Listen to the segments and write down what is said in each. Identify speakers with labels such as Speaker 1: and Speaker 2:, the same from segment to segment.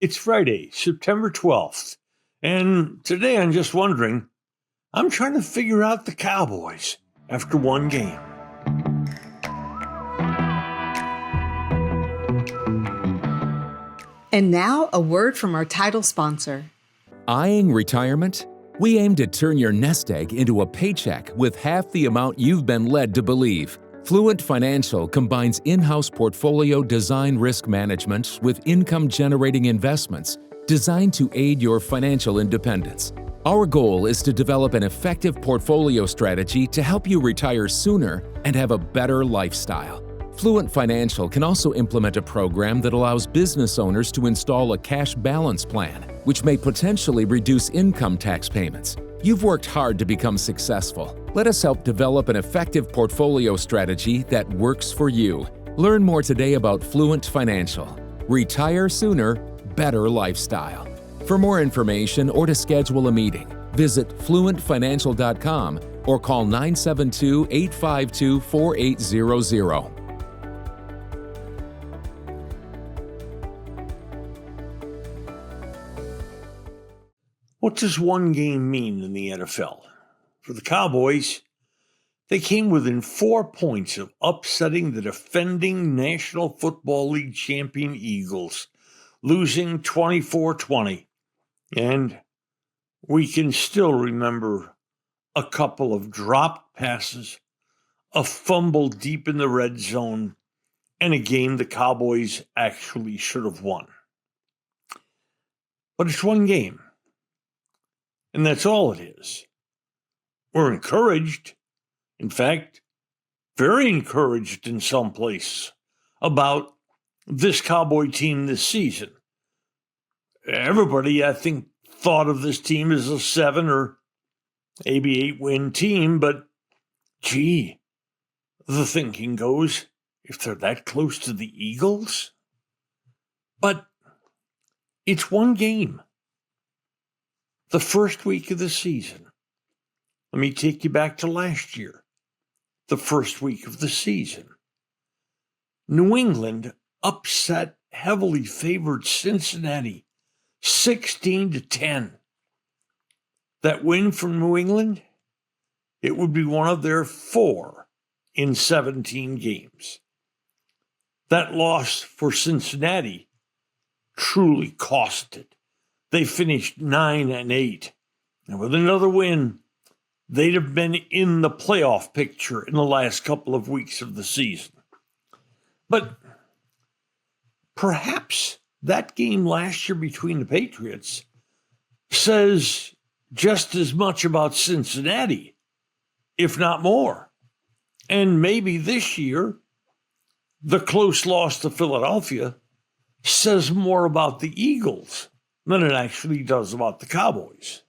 Speaker 1: It's Friday, September 12th, and today I'm just wondering, I'm trying to figure out the Cowboys after one game.
Speaker 2: And now, a word from our title sponsor.
Speaker 3: Eyeing retirement? We aim to turn your nest egg into a paycheck with half the amount you've been led to believe. Fluent Financial combines in-house portfolio design risk management with income-generating investments designed to aid your financial independence. Our goal is to develop an effective portfolio strategy to help you retire sooner and have a better lifestyle. Fluent Financial can also implement a program that allows business owners to install a cash balance plan, which may potentially reduce income tax payments. You've worked hard to become successful. Let us help develop an effective portfolio strategy that works for you. Learn more today about Fluent Financial. Retire sooner, better lifestyle. For more information or to schedule a meeting, visit fluentfinancial.com or call 972-852-4800.
Speaker 1: What does one game mean in the NFL? For the Cowboys, they came within 4 points of upsetting the defending National Football League champion Eagles, losing 24-20. And we can still remember a couple of dropped passes, a fumble deep in the red zone, and a game the Cowboys actually should have won. But it's one game. And that's all it is. We're encouraged, in fact, very encouraged in some places, about this Cowboy team this season. Everybody, I think, thought of this team as a 7 or maybe 8-win team, but gee, the thinking goes, if they're that close to the Eagles? But it's one game. The first week of the season. Let me take you back to last year. The first week of the season. New England upset heavily favored Cincinnati 16-10. That win from New England, it would be one of their 4 in 17 games. That loss for Cincinnati truly cost it. They finished 9-8. And with another win, they'd have been in the playoff picture in the last couple of weeks of the season. But perhaps that game last year between the Patriots says just as much about Cincinnati, if not more. And maybe this year, the close loss to Philadelphia says more about the Eagles than it actually does about the Cowboys.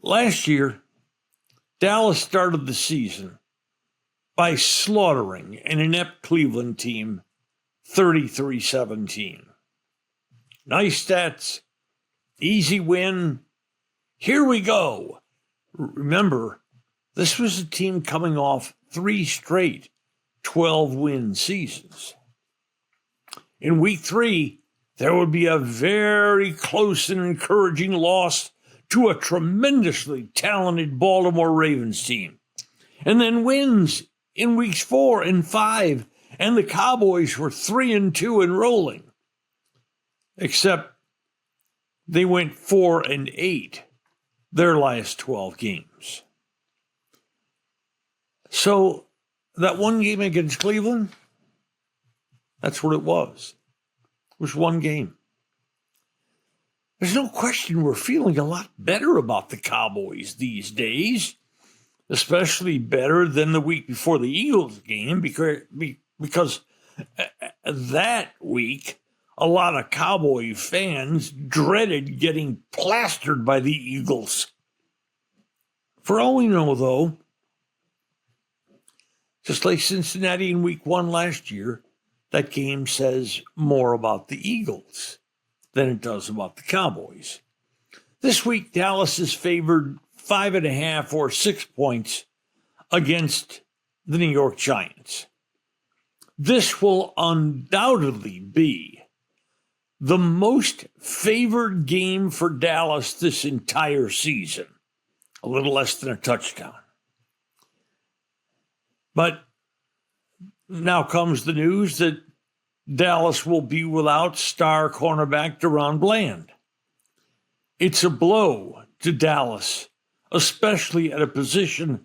Speaker 1: Last year, Dallas started the season by slaughtering an inept Cleveland team 33-17. Nice stats, easy win. Here we go. Remember, this was a team coming off 3 straight 12-win seasons. In week 3, there would be a very close and encouraging loss to a tremendously talented Baltimore Ravens team. And then wins in weeks 4 and 5, and the Cowboys were 3-2 and rolling. Except they went 4-8 their last 12 games. So that one game against Cleveland, that's what it was. It was one game. There's no question we're feeling a lot better about the Cowboys these days, especially better than the week before the Eagles game, because that week, a lot of Cowboy fans dreaded getting plastered by the Eagles. For all we know, though, just like Cincinnati in week 1 last year, that game says more about the Eagles than it does about the Cowboys. This week, Dallas is favored 5.5 or 6 points against the New York Giants. This will undoubtedly be the most favored game for Dallas this entire season. A little less than a touchdown. But now comes the news that Dallas will be without star cornerback Daron Bland. It's a blow to Dallas, especially at a position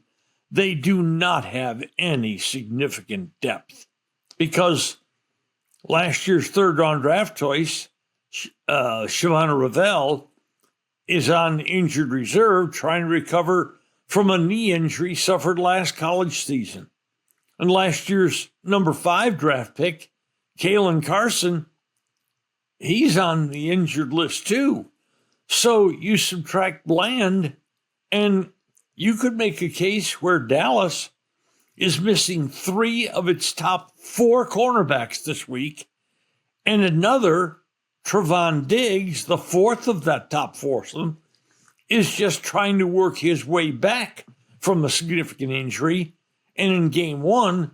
Speaker 1: they do not have any significant depth, because last year's third-round draft choice, Shavonna Ravel, is on injured reserve trying to recover from a knee injury suffered last college season. And last year's number 5 draft pick, Kalen Carson, he's on the injured list too. So you subtract Bland, and you could make a case where Dallas is missing 3 of its top 4 cornerbacks this week, and another, Trevon Diggs, the 4th of that top foursome, is just trying to work his way back from a significant injury, and in game 1,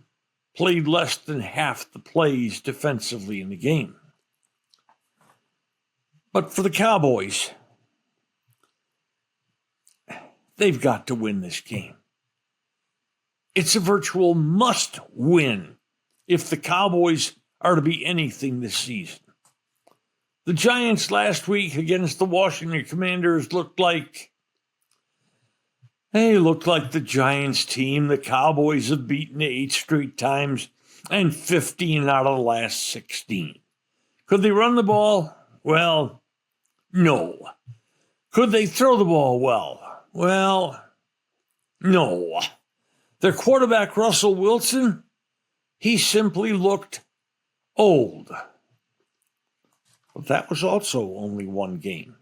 Speaker 1: played less than half the plays defensively in the game. But for the Cowboys, they've got to win this game. It's a virtual must-win if the Cowboys are to be anything this season. The Giants last week against the Washington Commanders looked like the Giants team the Cowboys have beaten 8 straight times and 15 out of the last 16. Could they run the ball? Well, no. Could they throw the ball well? Well, no. Their quarterback, Russell Wilson, he simply looked old. But that was also only one game.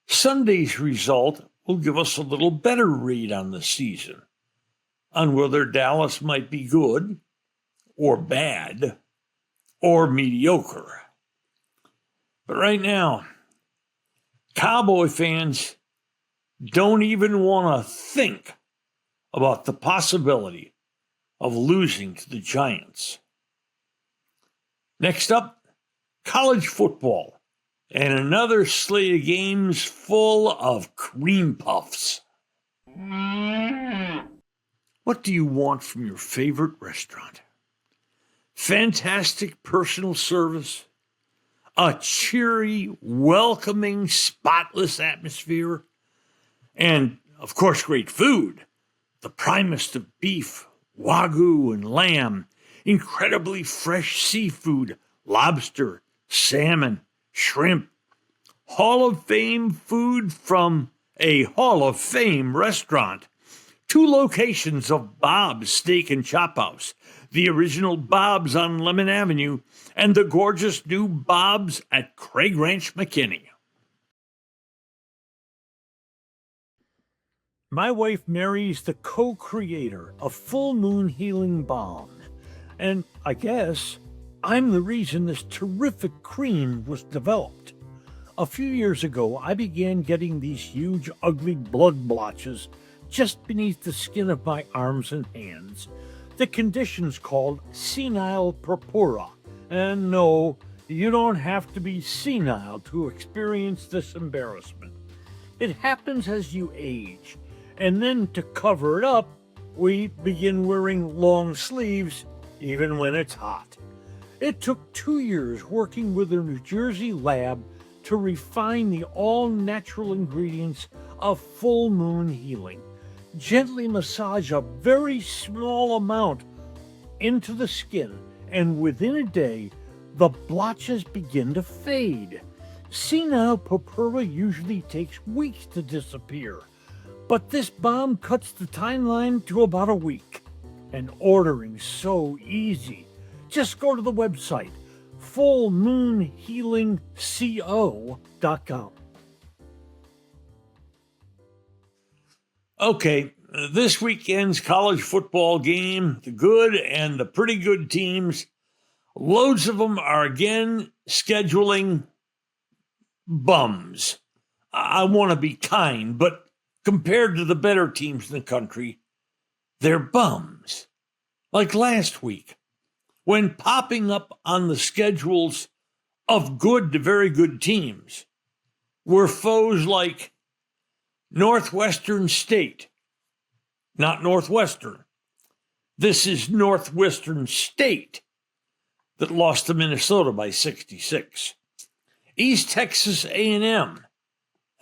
Speaker 1: Sunday's result will give us a little better read on the season, on whether Dallas might be good or bad or mediocre. But right now, Cowboy fans don't even want to think about the possibility of losing to the Giants. Next up, college football. And another slate of games full of cream puffs. What do you want from your favorite restaurant? Fantastic personal service? A cheery, welcoming, spotless atmosphere? And, of course, great food. The primest of beef, wagyu and lamb, incredibly fresh seafood, lobster, salmon, shrimp, Hall of Fame food from a Hall of Fame restaurant, 2 locations of Bob's Steak and Chop House, the original Bob's on Lemon Avenue, and the gorgeous new Bob's at Craig Ranch, McKinney. My wife Mary's the co-creator of Full Moon Healing Balm, and I guess I'm the reason this terrific cream was developed. A few years ago, I began getting these huge, ugly blood blotches just beneath the skin of my arms and hands. The condition's called senile purpura. And no, you don't have to be senile to experience this embarrassment. It happens as you age, and then to cover it up, we begin wearing long sleeves even when it's hot. It took 2 years working with a New Jersey lab to refine the all-natural ingredients of Full Moon Healing. Gently massage a very small amount into the skin, and within a day, the blotches begin to fade. Senile purpura usually takes weeks to disappear, but this balm cuts the timeline to about a week. And ordering's so easy. Just go to the website, fullmoonhealingco.com. Okay, this weekend's college football game, the good and the pretty good teams, loads of them are again scheduling bums. I want to be kind, but compared to the better teams in the country, they're bums. Like last week, when popping up on the schedules of good to very good teams were foes like Northwestern State, not Northwestern. This is Northwestern State that lost to Minnesota by 66. East Texas A&M,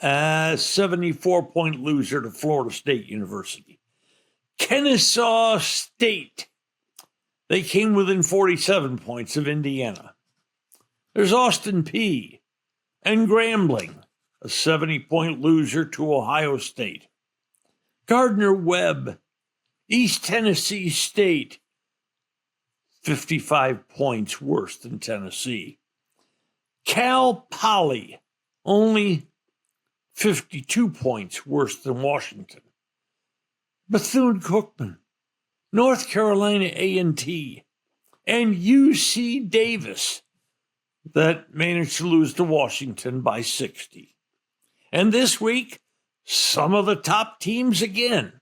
Speaker 1: a 74-point loser to Florida State University. Kennesaw State, they came within 47 points of Indiana. There's Austin Peay and Grambling, a 70-point loser to Ohio State. Gardner-Webb, East Tennessee State, 55 points worse than Tennessee. Cal Poly, only 52 points worse than Washington. Bethune-Cookman, North Carolina A&T, and UC Davis that managed to lose to Washington by 60. And this week, some of the top teams again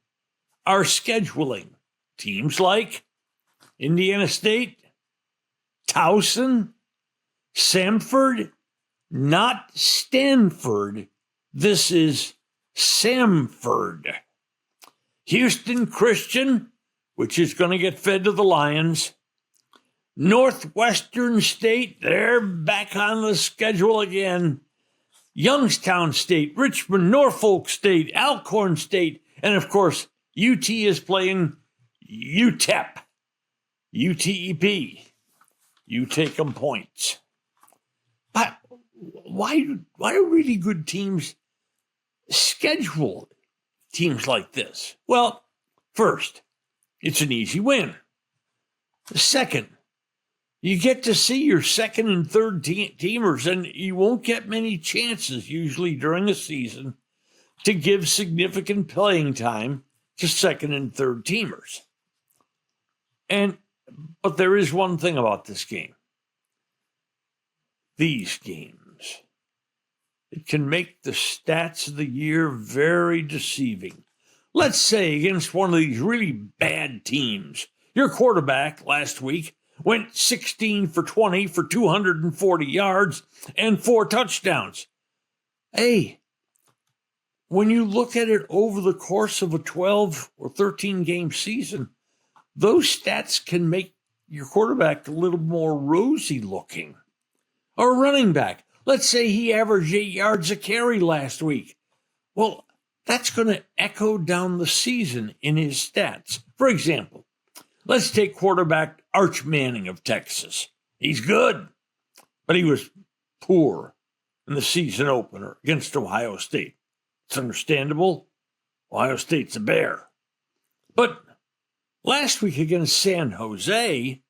Speaker 1: are scheduling. Teams like Indiana State, Towson, Samford, not Stanford. This is Samford. Houston Christian, which is going to get fed to the Lions. Northwestern State, they're back on the schedule again. Youngstown State, Richmond, Norfolk State, Alcorn State, and of course, UT is playing UTEP, UTEP. You take them points. But why do really good teams schedule teams like this? Well, first, it's an easy win. Second, you get to see your second and third teamers, and you won't get many chances usually during a season to give significant playing time to second and third teamers. But there is one thing about this game. These games, it can make the stats of the year very deceiving. Let's say against one of these really bad teams, your quarterback last week went 16 for 20 for 240 yards and 4 touchdowns. Hey, when you look at it over the course of a 12 or 13 game season, those stats can make your quarterback a little more rosy looking. Or running back, let's say he averaged 8 yards a carry last week. Well, that's going to echo down the season in his stats. For example, let's take quarterback Arch Manning of Texas. He's good, but he was poor in the season opener against Ohio State. It's understandable. Ohio State's a bear. But last week against San Jose,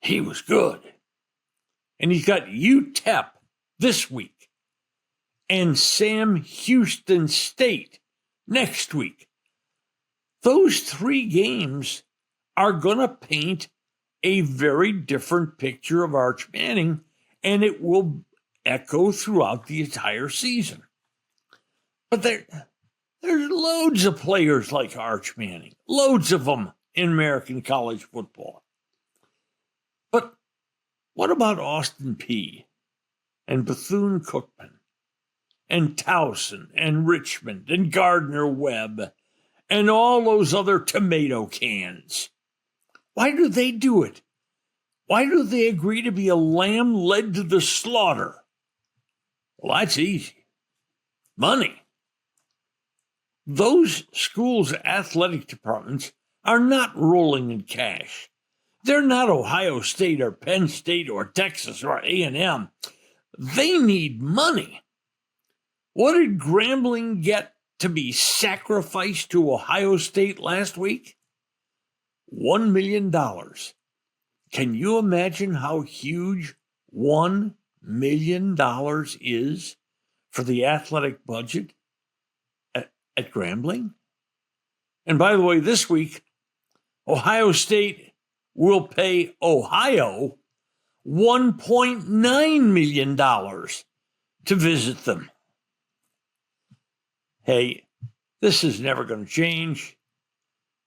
Speaker 1: he was good. And he's got UTEP this week and Sam Houston State next week. Those 3 games are going to paint a very different picture of Arch Manning, and it will echo throughout the entire season. But there's loads of players like Arch Manning, loads of them in American college football. But what about Austin Peay and Bethune-Cookman and Towson and Richmond and Gardner-Webb and all those other tomato cans? Why do they do it? Why do they agree to be a lamb led to the slaughter? Well, that's easy. Money. Those schools' athletic departments are not rolling in cash. They're not Ohio State or Penn State or Texas or A&M. They need money. What did Grambling get to be sacrificed to Ohio State last week? $1 million. Can you imagine how huge $1 million is for the athletic budget at Grambling? And by the way, this week, Ohio State will pay Ohio $1.9 million to visit them. Hey, this is never going to change.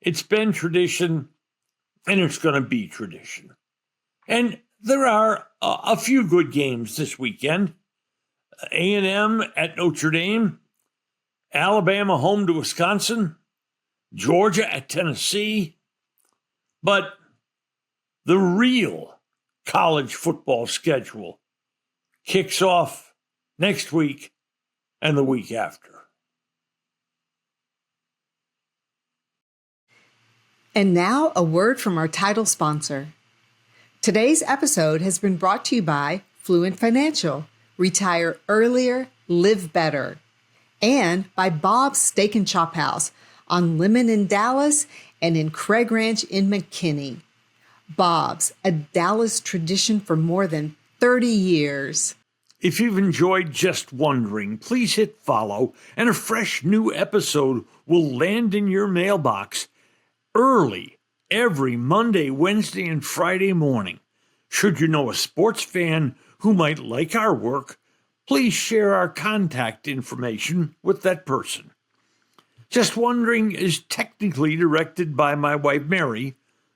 Speaker 1: It's been tradition, and it's going to be tradition. And there are a few good games this weekend. A&M at Notre Dame, Alabama home to Wisconsin, Georgia at Tennessee. But the real college football schedule kicks off next week and the week after.
Speaker 2: And now a word from our title sponsor. Today's episode has been brought to you by Fluent Financial, Retire Earlier, Live Better, and by Bob's Steak and Chop House on Lemon in Dallas and in Craig Ranch in McKinney. Bob's, a Dallas tradition for more than 30 years.
Speaker 1: If you've enjoyed Just Wondering, please hit follow, and a fresh new episode will land in your mailbox early every Monday, Wednesday, and Friday morning. Should you know a sports fan who might like our work, please share our contact information with that person. Just Wondering is technically directed by my wife Mary,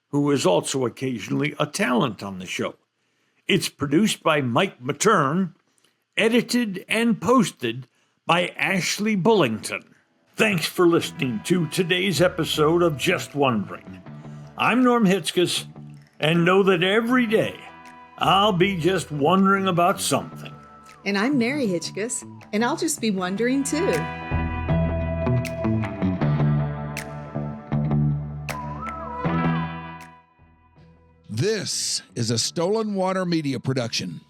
Speaker 1: who is also occasionally a talent on the show. It's produced by Mike Matern, edited and posted by Ashley Bullington. Thanks for listening to today's episode of Just Wondering. I'm Norm Hitzges, and know that every day I'll be just wondering about something.
Speaker 2: And I'm Mary Hitzges, and I'll just be wondering too.
Speaker 4: This is a Stolen Water Media production.